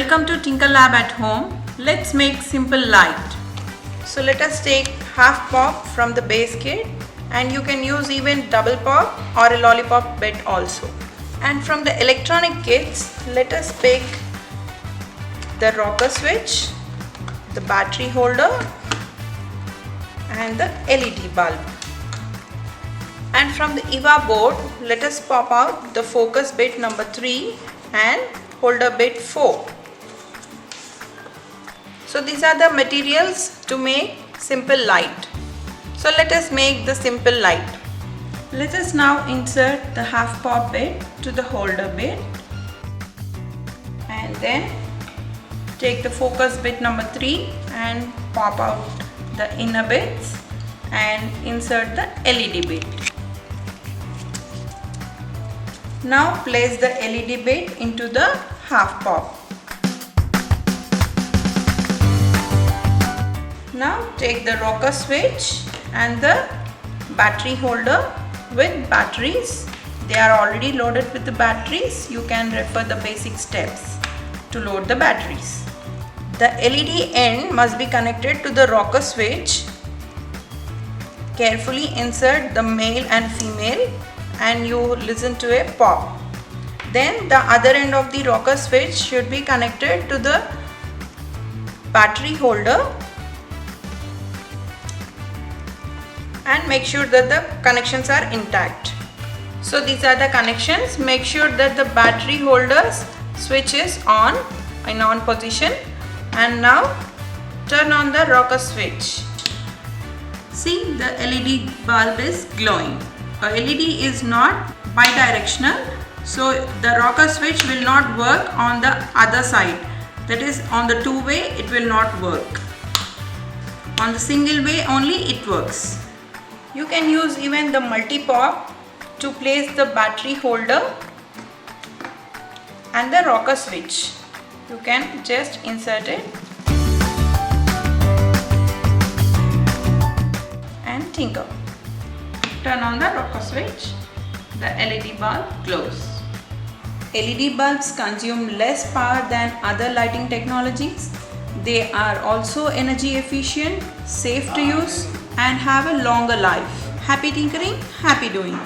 Welcome to Tinker Lab at home. Let's make simple light. So let us take half pop from the base kit, and you can use even double pop or a lollipop bit also. And from the electronic kits, let us pick the rocker switch, the battery holder and the LED bulb. And from the EVA board, let us pop out the focus bit number 3 and holder bit 4. So these are the materials to make simple light. So let us make the simple light. Let us now insert the half pop bit to the holder bit, and then take the focus bit number 3 and pop out the inner bits and insert the LED bit. Now place the LED bit into the half pop. Now take the rocker switch and the battery holder with batteries. They are already loaded with the batteries. You can refer the basic steps to load the batteries. The LED end must be connected to the rocker switch. Carefully insert the male and female and you listen to a pop. Then the other end of the rocker switch should be connected to the battery holder, and make sure that the connections are intact. So these are the connections. Make sure that the battery holder's switch is on, in on position, and now turn on the rocker switch. See, the LED bulb is glowing. A LED is not bidirectional, so the rocker switch will not work on the other side. That is, on the two-way it will not work. On the single way only it works. You can use even the multi-pop to place the battery holder and the rocker switch. You can just insert it and tinker. Turn on the rocker switch, the LED bulb glows. LED bulbs consume less power than other lighting technologies. They are also energy efficient, safe to use, and have a longer life. Happy tinkering, happy doing.